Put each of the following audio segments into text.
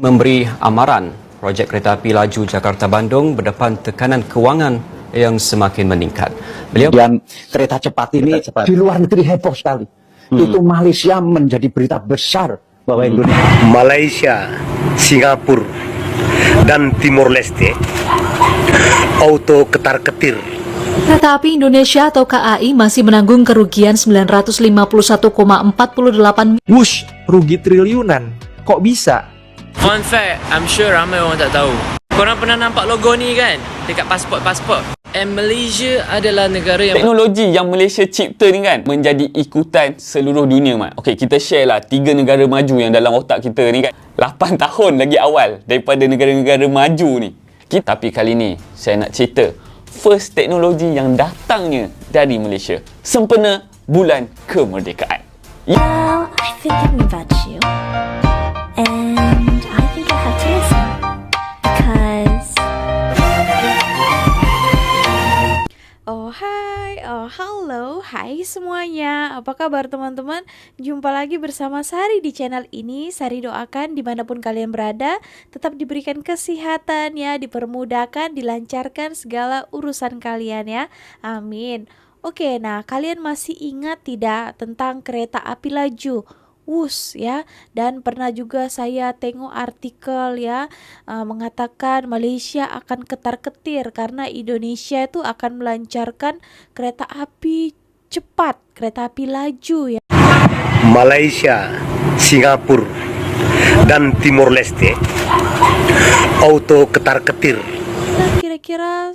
memberi amaran projek kereta api laju Jakarta-Bandung berdepan tekanan kewangan yang semakin meningkat. Dan kereta cepat ini di luar negeri heboh sekali. Itu Malaysia menjadi berita besar bahwa Indonesia, Malaysia, Singapura, dan Timor Leste auto ketar-ketir. Kereta Api Indonesia atau KAI masih menanggung kerugian 951,48. Wush, rugi triliunan. Kok bisa? Fun fact, I'm sure ramai orang tak tahu. Korang pernah nampak logo ni kan? Dekat pasport-pasport. And Malaysia adalah negara yang... Teknologi yang Malaysia cipta ni kan menjadi ikutan seluruh dunia, Mat. Okey, kita share lah 3 negara maju yang dalam otak kita ni kan. 8 tahun lagi awal daripada negara-negara maju ni. Tapi kali ni saya nak cerita first teknologi yang datangnya dari Malaysia sempena bulan kemerdekaan. Well, I think about you. And I think I have to listen. Because... Halo, hai semuanya. Apa kabar teman-teman? Jumpa lagi bersama Sari di channel ini. Sari doakan dimanapun kalian berada tetap diberikan kesehatan ya, dipermudahkan, dilancarkan segala urusan kalian ya. Amin. Oke, nah kalian masih ingat tidak tentang kereta api laju? WUS ya, dan pernah juga saya tengok artikel ya mengatakan Malaysia akan ketar-ketir karena Indonesia itu akan melancarkan kereta api cepat, kereta api laju ya. Malaysia, Singapura, dan Timor Leste auto ketar-ketir. Kira-kira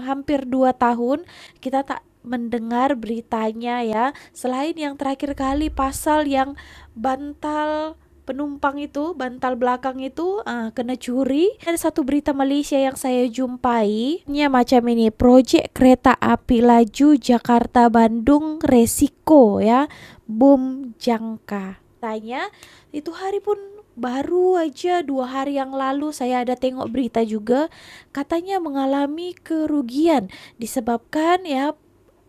hampir 2 tahun kita tak mendengar beritanya ya, selain yang terakhir kali pasal yang bantal penumpang itu, bantal belakang itu kena curi. Ada satu berita Malaysia yang saya jumpai macam ini, projek kereta api laju Jakarta-Bandung resiko ya, bom jangka. Tanya itu hari pun baru aja 2 hari yang lalu saya ada tengok berita juga, katanya mengalami kerugian disebabkan ya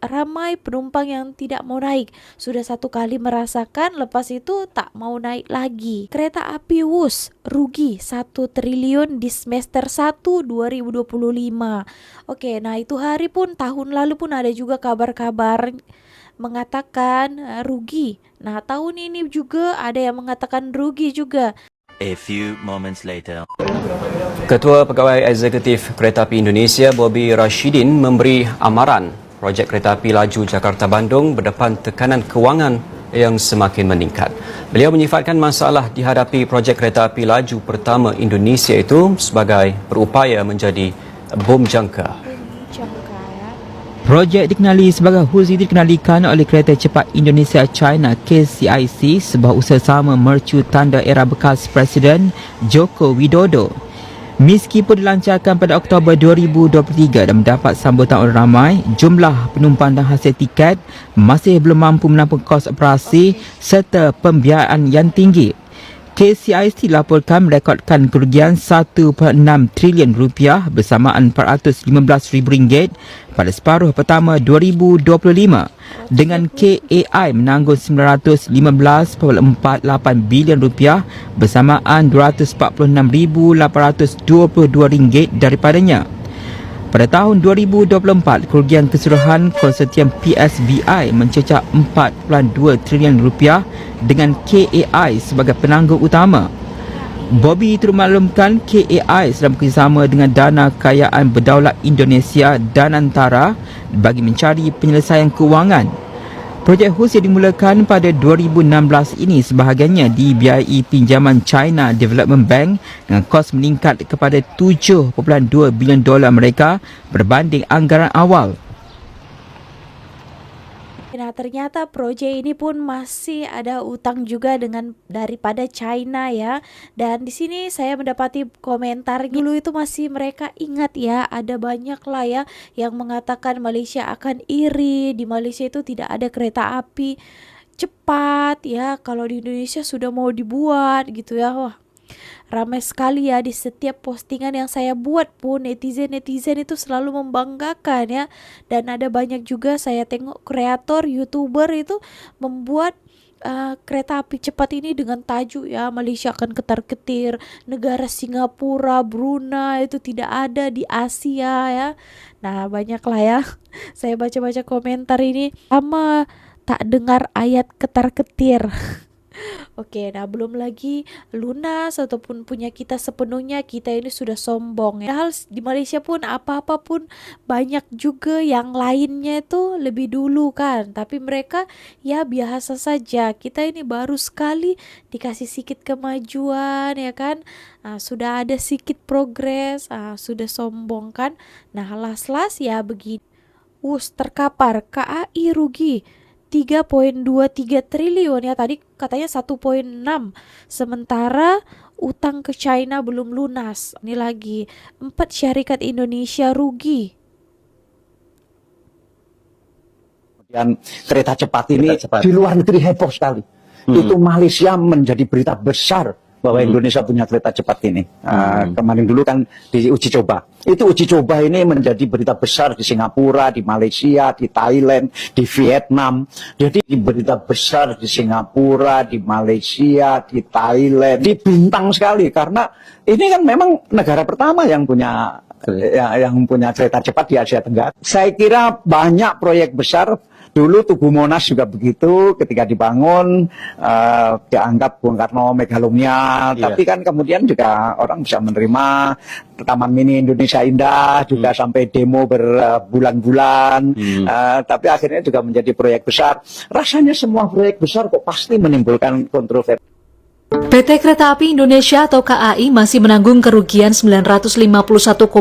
ramai penumpang yang tidak mau naik. Sudah 1 kali merasakan, lepas itu tak mau naik lagi. Kereta api WUS rugi 1 triliun di semester 1 2025. Oke, nah itu hari pun, tahun lalu pun ada juga kabar-kabar mengatakan rugi. Nah tahun ini juga ada yang mengatakan rugi juga. A few moments later. Ketua Pegawai Eksekutif Kereta Api Indonesia Bobby Rashidin memberi amaran projek kereta api laju Jakarta-Bandung berdepan tekanan kewangan yang semakin meningkat. Beliau menyifatkan masalah dihadapi projek kereta api laju pertama Indonesia itu sebagai berupaya menjadi bom jangka. Projek dikenali sebagai HUS dikenalikan oleh Kereta Cepat Indonesia China KCIC, sebuah usaha sama mercu tanda era bekas Presiden Joko Widodo. Meskipun dilancarkan pada Oktober 2023 dan mendapat sambutan oleh ramai, jumlah penumpang dan hasil tiket masih belum mampu menampung kos operasi serta pembiayaan yang tinggi. KCIC dilaporkan merekodkan kerugian 1.6 triliun rupiah bersamaan RM415,000 pada separuh pertama 2025, dengan KAI menanggung RM915.48 bilion rupiah bersamaan RM246,822 daripadanya. Pada tahun 2024, kerugian keseluruhan konsortium PSBI mencecah 4.2 triliun rupiah dengan KAI sebagai penanggung utama. Bobby turut maklumkan KAI sedang bekerjasama dengan Dana Kekayaan Berdaulat Indonesia dan Antara bagi mencari penyelesaian kewangan. Projek HUS yang dimulakan pada 2016 ini sebahagiannya dibiayai pinjaman China Development Bank dengan kos meningkat kepada $7.2 bilion mereka berbanding anggaran awal. Nah ternyata projek ini pun masih ada utang juga dengan daripada China ya. Dan di sini saya mendapati komentar dulu itu masih mereka ingat ya, ada banyak lah ya yang mengatakan Malaysia akan iri, di Malaysia itu tidak ada kereta api cepat ya, kalau di Indonesia sudah mau dibuat gitu ya. Wah, ramai sekali ya di setiap postingan yang saya buat pun netizen itu selalu membanggakan ya. Dan ada banyak juga saya tengok kreator, YouTuber itu membuat kereta api cepat ini dengan tajuk ya Malaysia akan ketar-ketir, negara Singapura, Brunei itu tidak ada di Asia ya. Nah banyaklah ya saya baca-baca komentar ini sama tak dengar ayat ketar-ketir. Oke, nah belum lagi lunas ataupun punya kita sepenuhnya, kita ini sudah sombong ya. Hal di Malaysia pun apa-apa pun banyak juga yang lainnya itu lebih dulu kan. Tapi mereka ya biasa saja. Kita ini baru sekali dikasih sedikit kemajuan ya kan. Sudah ada sedikit progres, sudah sombong kan. Nah las-las ya begini. Terkapar KAI rugi 3.23 triliun ya, tadi katanya 1.6, sementara utang ke China belum lunas. Ini lagi 4 syarikat Indonesia rugi. Kemudian kereta cepat ini di luar negeri heboh sekali. Itu Malaysia menjadi berita besar bahwa Indonesia punya kereta cepat ini. Kemarin dulu kan diuji coba. Itu uji coba ini menjadi berita besar di Singapura, di Malaysia, di Thailand, di Vietnam. Jadi berita besar di Singapura, di Malaysia, di Thailand, di bintang sekali karena ini kan memang negara pertama yang punya kereta cepat di Asia Tenggara. Saya kira banyak proyek besar. Dulu Tugu Monas juga begitu, ketika dibangun dianggap Bung Karno megalomanial, tapi kan kemudian juga orang bisa menerima Taman Mini Indonesia Indah, juga sampai demo berbulan-bulan, tapi akhirnya juga menjadi proyek besar. Rasanya semua proyek besar kok pasti menimbulkan kontroversi. PT Kereta Api Indonesia atau KAI masih menanggung kerugian 951,48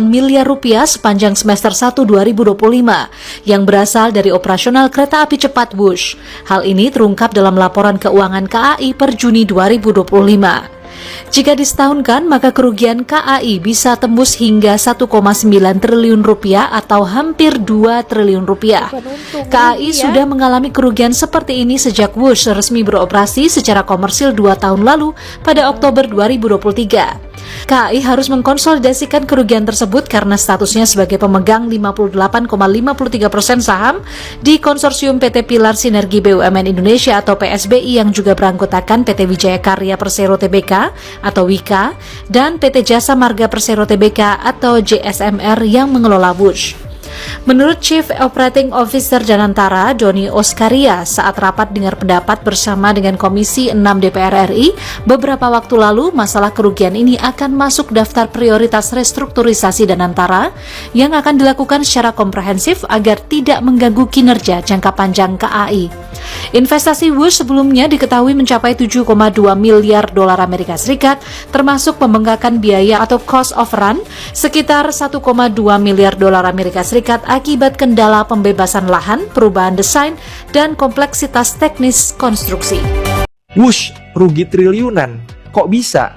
miliar rupiah sepanjang semester 1 2025 yang berasal dari operasional kereta api cepat Wush. Hal ini terungkap dalam laporan keuangan KAI per Juni 2025. Jika disetahunkan, maka kerugian KAI bisa tembus hingga 1,9 triliun rupiah atau hampir 2 triliun rupiah. KAI sudah mengalami kerugian seperti ini sejak Wush resmi beroperasi secara komersil 2 tahun lalu pada Oktober 2023. KAI harus mengkonsolidasikan kerugian tersebut karena statusnya sebagai pemegang 58,53% saham di konsorsium PT Pilar Sinergi BUMN Indonesia atau PSBI yang juga beranggotakan PT Wijaya Karya Persero Tbk atau WIKA dan PT Jasa Marga Persero Tbk atau JSMR yang mengelola Wush. Menurut Chief Operating Officer Janantara, Doni Oskaria, saat rapat dengar pendapat bersama dengan Komisi 6 DPR RI, beberapa waktu lalu masalah kerugian ini akan masuk daftar prioritas restrukturisasi Janantara yang akan dilakukan secara komprehensif agar tidak mengganggu kinerja jangka panjang KAI. Investasi Wush sebelumnya diketahui mencapai 7,2 miliar dolar Amerika Serikat, termasuk pembengkakan biaya atau cost of run sekitar 1,2 miliar dolar Amerika Serikat akibat kendala pembebasan lahan, perubahan desain, dan kompleksitas teknis konstruksi. Wush rugi triliunan, kok bisa?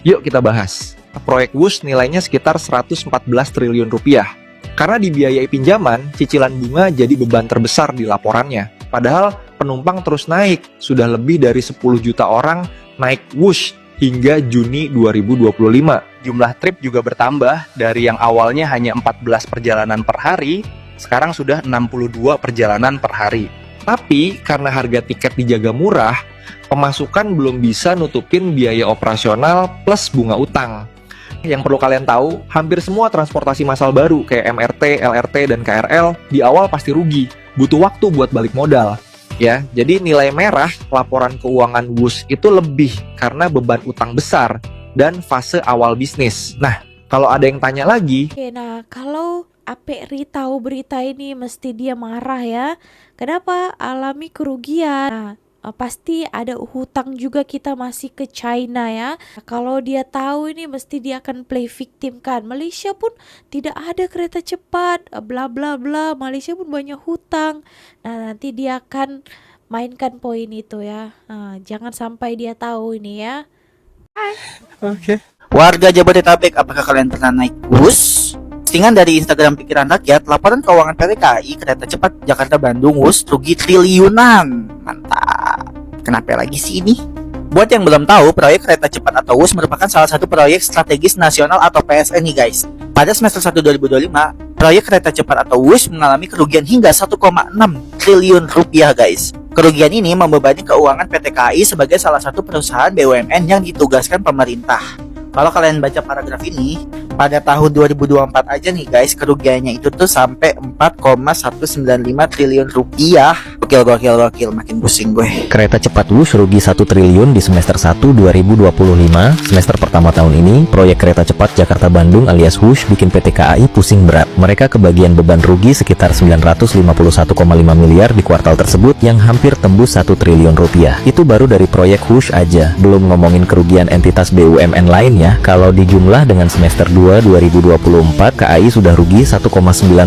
Yuk kita bahas. Proyek Wush nilainya sekitar 114 triliun rupiah. Karena dibiayai pinjaman, cicilan bunga jadi beban terbesar di laporannya. Padahal penumpang terus naik, sudah lebih dari 10 juta orang naik Wush hingga Juni 2025. Jumlah trip juga bertambah dari yang awalnya hanya 14 perjalanan per hari, sekarang sudah 62 perjalanan per hari. Tapi karena harga tiket dijaga murah, pemasukan belum bisa nutupin biaya operasional plus bunga utang. Yang perlu kalian tahu, hampir semua transportasi massal baru kayak MRT, LRT, dan KRL di awal pasti rugi, butuh waktu buat balik modal. Ya, jadi nilai merah laporan keuangan Wush itu lebih karena beban utang besar dan fase awal bisnis. Nah, kalau ada yang tanya lagi, nah kalau Apek tahu berita ini mesti dia marah ya. Kenapa alami kerugian? Pasti ada hutang juga kita masih ke China ya. Kalau dia tahu ini mesti dia akan play victim kan. Malaysia pun tidak ada kereta cepat, bla bla bla. Malaysia pun banyak hutang. Nah nanti dia akan mainkan poin itu ya. Jangan sampai dia tahu ini ya. Oke. Warga Jabodetabek, apakah kalian pernah naik bus? Postingan dari Instagram Pikiran Rakyat, laporan keuangan PT KAI kereta cepat Jakarta-Bandung Wush rugi triliunan. Mantap. Kenapa lagi sih ini? Buat yang belum tahu, proyek kereta cepat atau Wush merupakan salah satu proyek strategis nasional atau PSN nih guys. Pada semester 1 2025, proyek kereta cepat atau Wush mengalami kerugian hingga 1,6 triliun rupiah guys. Kerugian ini membebani keuangan PT KAI sebagai salah satu perusahaan BUMN yang ditugaskan pemerintah. Kalau kalian baca paragraf ini, pada tahun 2024 aja nih guys, kerugiannya itu tuh sampai 4,195 triliun rupiah. Gokil, makin pusing gue. Kereta cepat Wush rugi 1 triliun di semester 1 2025. Semester pertama tahun ini, proyek kereta cepat Jakarta-Bandung alias Wush bikin PT KAI pusing berat. Mereka kebagian beban rugi sekitar 951,5 miliar di kuartal tersebut yang hampir tembus 1 triliun rupiah. Itu baru dari proyek Wush aja, belum ngomongin kerugian entitas BUMN lainnya. Kalau dijumlah dengan semester 2 2024, KAI sudah rugi 1,9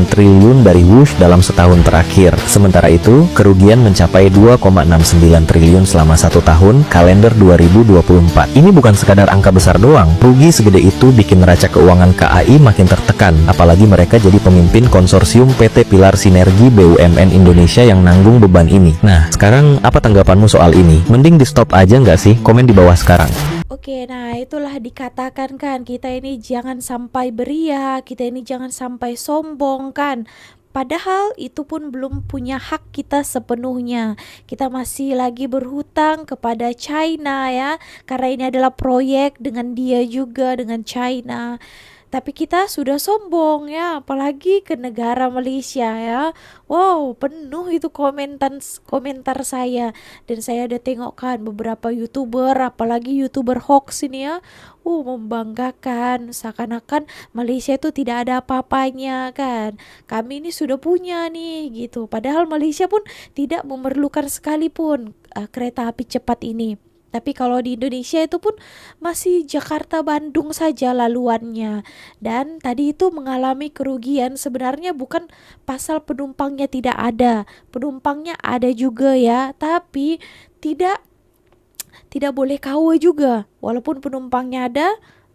triliun dari Wush dalam setahun terakhir. Sementara itu, kerugian mencapai 2,69 triliun selama 1 tahun kalender 2024. Ini bukan sekadar angka besar doang. Rugi segede itu bikin neraca keuangan KAI makin tertekan, apalagi mereka jadi pemimpin konsorsium PT Pilar Sinergi BUMN Indonesia yang nanggung beban ini. Nah, sekarang apa tanggapanmu soal ini? Mending di stop aja nggak sih? Komen di bawah sekarang. Oke, nah itulah dikatakan kan, kita ini jangan sampai beria, kita ini jangan sampai sombong kan. Padahal itu pun belum punya hak kita sepenuhnya. Kita masih lagi berhutang kepada China ya, karena ini adalah proyek dengan dia juga, dengan China. Tapi kita sudah sombong ya, apalagi ke negara Malaysia ya. Wow, penuh itu komentar saya. Dan saya udah tengok kan beberapa YouTuber, apalagi YouTuber hoax ini ya. Membanggakan, seakan-akan Malaysia itu tidak ada apa-apanya kan. Kami ini sudah punya nih gitu. Padahal Malaysia pun tidak memerlukan sekalipun kereta api cepat ini. Tapi kalau di Indonesia itu pun masih Jakarta-Bandung saja laluannya. Dan tadi itu mengalami kerugian, sebenarnya bukan pasal penumpangnya tidak ada. Penumpangnya ada juga ya, tapi tidak boleh KW juga. Walaupun penumpangnya ada,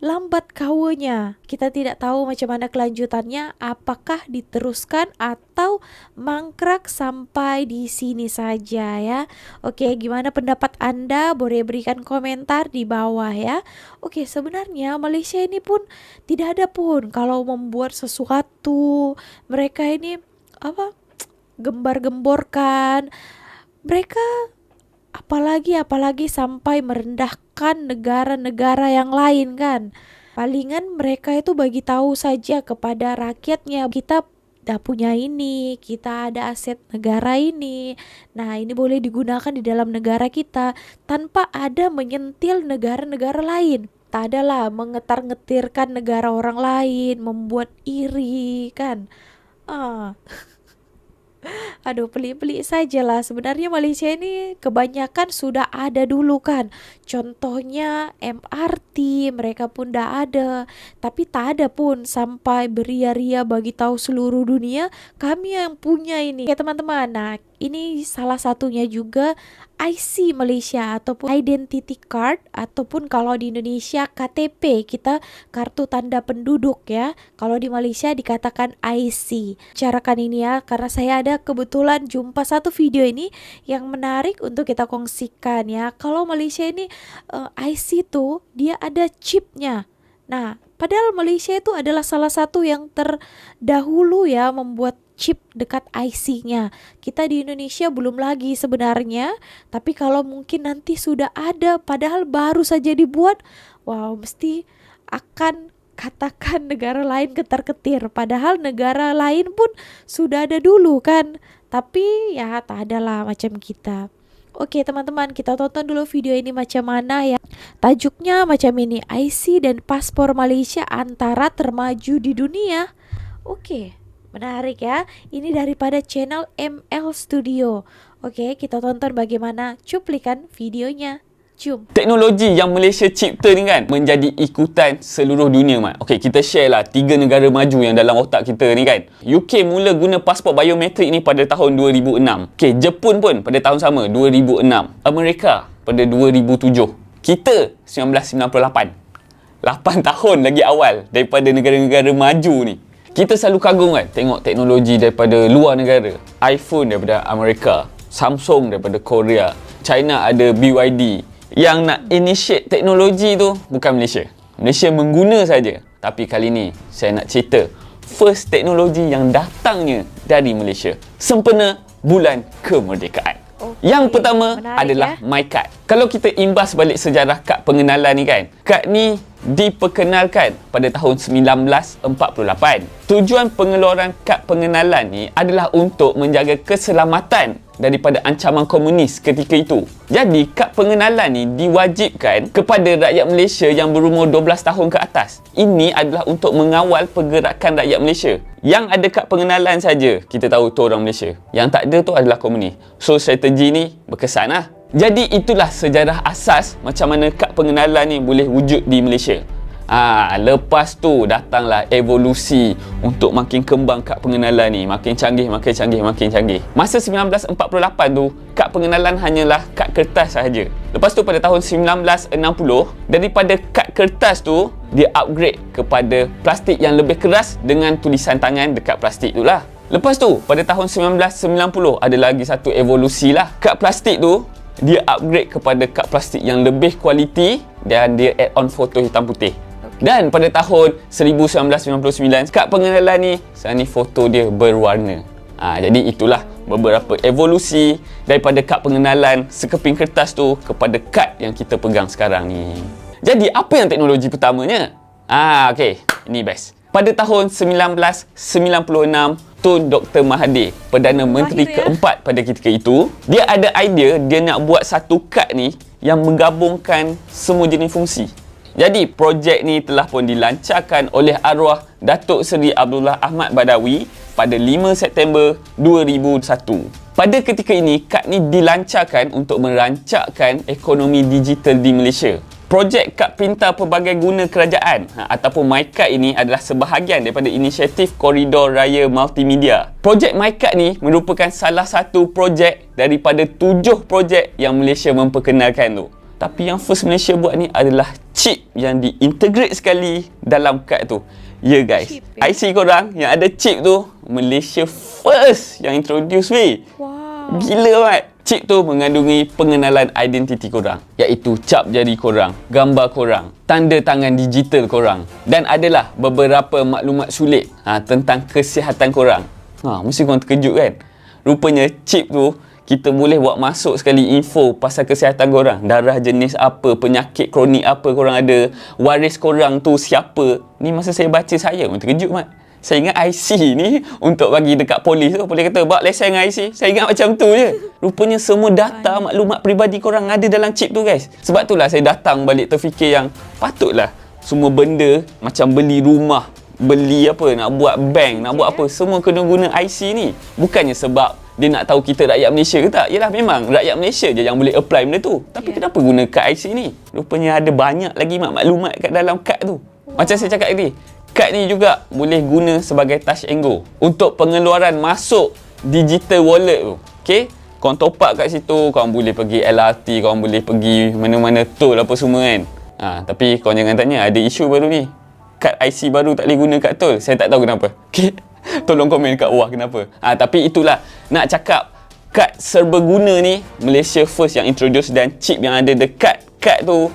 lambat KW-nya. Kita tidak tahu macam mana kelanjutannya, apakah diteruskan atau mangkrak sampai di sini saja ya. Oke, gimana pendapat Anda? Boleh berikan komentar di bawah ya. Oke, sebenarnya Malaysia ini pun tidak ada pun kalau membuat sesuatu. Mereka ini gembar-gemborkan. Mereka apalagi sampai merendahkan negara-negara yang lain kan. Palingan mereka itu bagi tahu saja kepada rakyatnya, kita dah punya ini, kita ada aset negara ini. Nah, ini boleh digunakan di dalam negara kita tanpa ada menyentil negara-negara lain. Tak adalah mengetar-ngetirkan negara orang lain, membuat iri kan. Aduh, pelik-pelik saja lah. Sebenarnya Malaysia ini kebanyakan sudah ada dulu kan. Contohnya MRT, mereka pun dah ada. Tapi tak ada pun sampai beria-ria bagi tahu seluruh dunia kami yang punya ini. Ya teman-teman, nah ini salah satunya juga IC Malaysia ataupun Identity Card, ataupun kalau di Indonesia KTP, kita kartu tanda penduduk ya. Kalau di Malaysia dikatakan IC. Carakan ini ya, karena saya ada kebetulan jumpa satu video ini yang menarik untuk kita kongsikan ya. Kalau Malaysia ini IC tuh dia ada chipnya. Nah, padahal Malaysia itu adalah salah satu yang terdahulu ya membuat chip dekat IC-nya. Kita di Indonesia belum lagi sebenarnya, tapi kalau mungkin nanti sudah ada, padahal baru saja dibuat, wow, mesti akan katakan negara lain ketar-ketir. Padahal negara lain pun sudah ada dulu kan, tapi ya tak adalah macam kita. Oke teman-teman, kita tonton dulu video ini macam mana ya. Tajuknya macam ini, IC dan paspor Malaysia antara termaju di dunia. Oke, menarik ya. Ini daripada channel ML Studio. Oke, kita tonton bagaimana cuplikan videonya. Jom. Teknologi yang Malaysia cipta ni kan menjadi ikutan seluruh dunia mat. Okey, kita share lah 3 negara maju yang dalam otak kita ni kan. UK mula guna pasport biometrik ni pada tahun 2006. Okey, Jepun pun pada tahun sama 2006. Amerika pada 2007. Kita 1998. 8 tahun lagi awal daripada negara-negara maju ni. Kita selalu kagum kan tengok teknologi daripada luar negara. iPhone daripada Amerika, Samsung daripada Korea, China ada BYD. Yang nak initiate teknologi tu bukan Malaysia. Malaysia mengguna saja. Tapi kali ni saya nak cerita first teknologi yang datangnya dari Malaysia. Sempena bulan kemerdekaan. Yang pertama Menarik, adalah MyCard. Kalau kita imbas balik sejarah kad pengenalan ni kan, kad ni diperkenalkan pada tahun 1948. Tujuan pengeluaran kad pengenalan ni adalah untuk menjaga keselamatan daripada ancaman komunis ketika itu. Jadi, kad pengenalan ni diwajibkan kepada rakyat Malaysia yang berumur 12 tahun ke atas. Ini adalah untuk mengawal pergerakan rakyat Malaysia. Yang ada kad pengenalan saja, kita tahu tu orang Malaysia. Yang tak ada tu adalah komunis. So, strategi ni berkesan lah. Jadi, itulah sejarah asas macam mana kad pengenalan ni boleh wujud di Malaysia. Lepas tu datanglah evolusi untuk makin kembang kad pengenalan ni, makin canggih. Masa 1948 tu, kad pengenalan hanyalah kad kertas sahaja. Lepas tu pada tahun 1960, daripada kad kertas tu dia upgrade kepada plastik yang lebih keras dengan tulisan tangan dekat plastik tu lah. Lepas tu pada tahun 1990 ada lagi satu evolusi lah. Kad plastik tu dia upgrade kepada kad plastik yang lebih kualiti dan dia add on foto hitam putih. Dan pada tahun 1999, kad pengenalan ni sekarang ni foto dia berwarna. Jadi itulah beberapa evolusi daripada kad pengenalan sekeping kertas tu kepada kad yang kita pegang sekarang ni. Jadi apa yang teknologi pertamanya? Okey, ini best. Pada tahun 1996, Tun Dr. Mahathir, Perdana Menteri keempat pada ketika itu, dia ada idea dia nak buat satu kad ni yang menggabungkan semua jenis fungsi. Jadi, projek ni telah pun dilancarkan oleh arwah Datuk Seri Abdullah Ahmad Badawi pada 5 September 2001. Pada ketika ini, kad ni dilancarkan untuk merancangkan ekonomi digital di Malaysia. Projek kad pintar pelbagai guna kerajaan ataupun MyCard ini adalah sebahagian daripada inisiatif Koridor Raya Multimedia. Projek MyCard ni merupakan salah satu projek daripada 7 projek yang Malaysia memperkenalkan tu. Tapi yang first Malaysia buat ni adalah chip yang diintegrate sekali dalam kad tu. Ya guys, chip, IC korang yang ada chip tu, Malaysia first yang introduce weh. Wow. Gila mat. Chip tu mengandungi pengenalan identiti korang, iaitu cap jari korang, gambar korang, tanda tangan digital korang, dan adalah beberapa maklumat sulit tentang kesihatan korang. Mesti korang terkejut kan? Rupanya chip tu kita boleh buat masuk sekali info pasal kesihatan korang. Darah jenis apa, penyakit kronik apa korang ada, waris korang tu siapa. Ni masa saya baca saya pun terkejut mat. Saya ingat IC ni untuk bagi dekat polis tu. Polis kata, bawa lesen dengan IC. Saya ingat macam tu je. Rupanya semua data, maklumat peribadi korang ada dalam chip tu guys. Sebab itulah saya datang balik terfikir yang patutlah semua benda macam beli rumah, beli apa, nak buat bank, nak buat apa, semua kena guna IC ni. Bukannya sebab dia nak tahu kita rakyat Malaysia ke tak. Yelah memang rakyat Malaysia je yang boleh apply benda tu. Tapi kenapa guna kad IC ni? Rupanya ada banyak lagi maklumat kat dalam kad tu. Macam saya cakap tadi, kad ni juga boleh guna sebagai touch and go untuk pengeluaran masuk digital wallet tu. Okay? Korang top up kat situ, korang boleh pergi LRT, korang boleh pergi mana-mana tol apa semua kan. Tapi korang jangan tanya, ada isu baru ni. Kad IC baru tak boleh guna kat tol. Saya tak tahu kenapa. Okay? Tolong komen kat bawah kenapa. Tapi itulah, nak cakap kad serbaguna ni Malaysia first yang introduce, dan chip yang ada dekat kad tu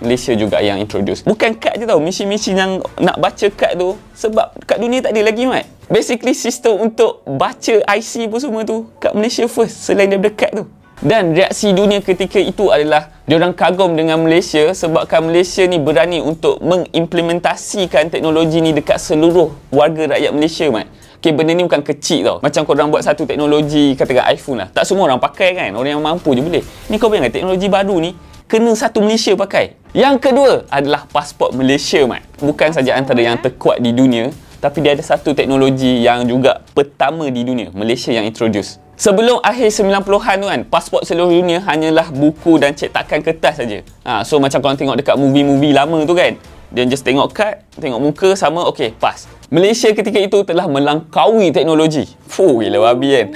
Malaysia juga yang introduce. Bukan kad je tau, mesin-mesin yang nak baca kad tu, sebab kat dunia tak ada lagi mat. Basically sistem untuk baca IC pun semua tu kat Malaysia first selain daripada kad tu. Dan reaksi dunia ketika itu adalah diorang kagum dengan Malaysia sebabkan Malaysia ni berani untuk mengimplementasikan teknologi ni dekat seluruh warga rakyat Malaysia mat. Okay, benda ni bukan kecil tau. Macam korang buat satu teknologi, katakan iPhone lah, tak semua orang pakai kan, orang yang mampu je boleh. Ni kau bayangkan teknologi baru ni kena satu Malaysia pakai. Yang kedua adalah pasport Malaysia mat. Bukan saja antara yang terkuat di dunia, tapi dia ada satu teknologi yang juga pertama di dunia, Malaysia yang introduce. Sebelum akhir 90-an tu kan, pasport seluruh dunia hanyalah buku dan cetakan kertas saja. So macam korang tengok dekat movie-movie lama tu kan, dia just tengok kad, tengok muka sama, okey, pas. Malaysia ketika itu telah melangkaui teknologi. Gila babi kan.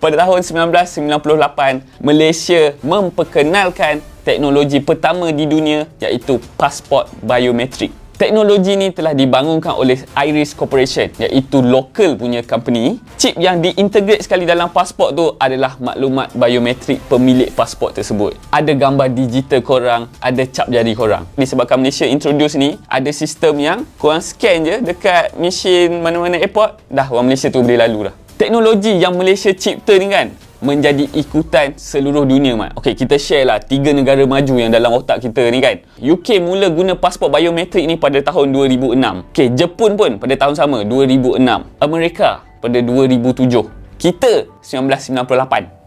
Pada tahun 1998, Malaysia memperkenalkan teknologi pertama di dunia, iaitu pasport biometrik. Teknologi ni telah dibangunkan oleh Iris Corporation, iaitu local punya company. Chip yang diintegrate sekali dalam pasport tu adalah maklumat biometrik pemilik pasport tersebut. Ada gambar digital korang, ada cap jari korang. Disebabkan Malaysia introduce ni, ada sistem yang korang scan je dekat mesin mana-mana airport, dah orang Malaysia tu boleh lalu dah. Teknologi yang Malaysia cipta ni kan, menjadi ikutan seluruh dunia, Mat. Okey, kita share lah 3 negara maju yang dalam otak kita ni kan. UK mula guna pasport biometrik ni pada tahun 2006. Okey, Jepun pun pada tahun sama, 2006. Amerika pada 2007. Kita 1998.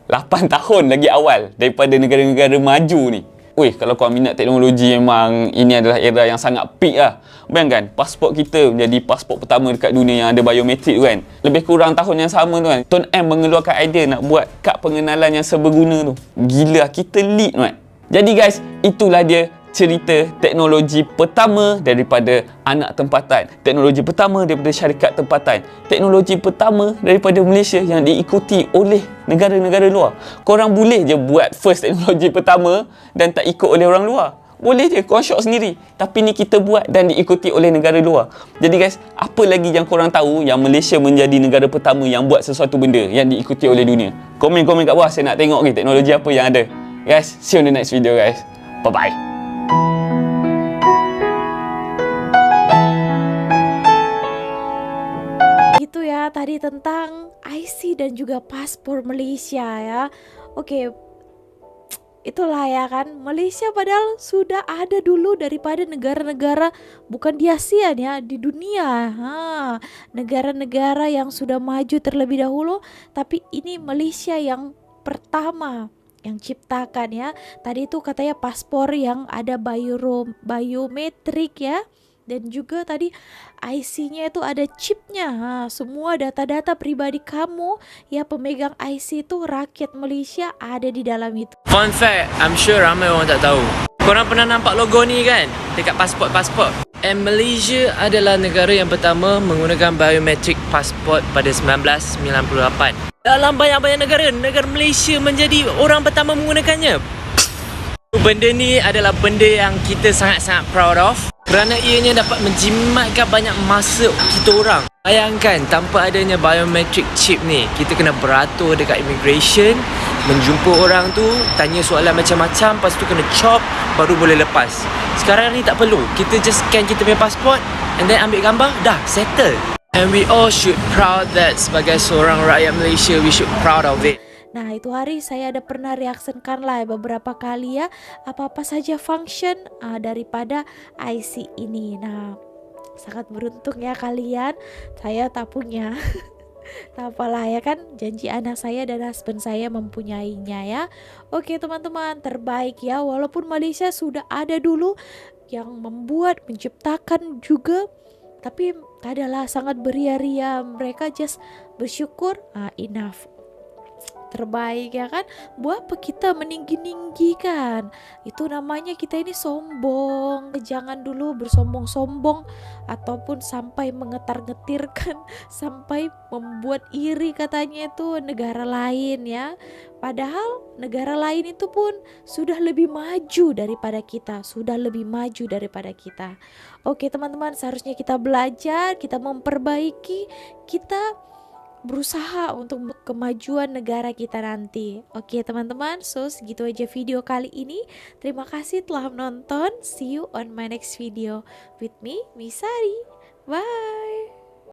8 tahun lagi awal daripada negara-negara maju ni. Weh, kalau korang minat teknologi, memang ini adalah era yang sangat peak lah. Bayangkan, pasport kita menjadi pasport pertama dekat dunia yang ada biometrik tu kan. Lebih kurang tahun yang sama tu kan, Tun M mengeluarkan idea nak buat kad pengenalan yang seberguna tu. Gila, kita lead kan. Jadi guys, itulah dia cerita teknologi pertama daripada anak tempatan, teknologi pertama daripada syarikat tempatan, teknologi pertama daripada Malaysia yang diikuti oleh negara-negara luar. Korang boleh je buat first teknologi pertama dan tak ikut oleh orang luar. Boleh je, korang shock sendiri. Tapi ni kita buat dan diikuti oleh negara luar. Jadi guys, apa lagi yang korang tahu yang Malaysia menjadi negara pertama yang buat sesuatu benda yang diikuti oleh dunia? Komen-komen kat bawah, saya nak tengok ni teknologi apa yang ada. Guys, see you on the next video guys. Bye-bye. Gitu ya tadi tentang IC dan juga paspor Malaysia ya. Oke, itulah ya kan, Malaysia padahal sudah ada dulu daripada negara-negara bukan di Asia ya, di dunia. Negara-negara yang sudah maju terlebih dahulu, tapi ini Malaysia yang pertama yang ciptakan ya. Tadi itu katanya paspor yang ada biometrik ya. Dan juga tadi IC-nya itu ada chipnya. Semua data-data pribadi kamu ya, pemegang IC itu rakyat Malaysia ada di dalam itu. Fun fact, I'm sure ramai orang tak tahu. Korang pernah nampak logo ni kan dekat pasport-pasport? And Malaysia adalah negara yang pertama menggunakan biometric pasport pada 1998. Dalam banyak-banyak negara, negara Malaysia menjadi orang pertama menggunakannya. Benda ni adalah benda yang kita sangat-sangat proud of, kerana ianya dapat menjimatkan banyak masa kita orang. Bayangkan, tanpa adanya biometric chip ni, kita kena beratur dekat immigration, menjumpa orang tu, tanya soalan macam-macam, lepas tu kena chop, baru boleh lepas. Sekarang ni tak perlu, kita just scan kita punya pasport and then ambil gambar, dah settle. And we all should proud that sebagai seorang rakyat Malaysia, we should proud of it. Nah, itu hari saya ada pernah reaksikan lah beberapa kali ya, apa-apa saja function daripada IC ini. Nah, sangat beruntung ya kalian, saya tak punya. Tak apalah ya kan, janji anak saya dan husband saya mempunyainya ya. Oke teman-teman, terbaik ya, walaupun Malaysia sudah ada dulu yang membuat, menciptakan juga, tapi adalah sangat beria-ria, mereka just bersyukur, enough. Terbaik ya kan. Buat apa kita meninggi-ninggikan? Itu namanya kita ini sombong. Jangan dulu bersombong-sombong ataupun sampai mengetar-ngetirkan, sampai membuat iri katanya itu negara lain ya. Padahal negara lain itu pun sudah lebih maju daripada kita, sudah lebih maju daripada kita. Oke teman-teman, seharusnya kita belajar, kita memperbaiki, kita berusaha untuk kemajuan negara kita nanti. Oke teman-teman, so segitu aja video kali ini. Terima kasih telah menonton. See you on my next video with me, Misari. Bye.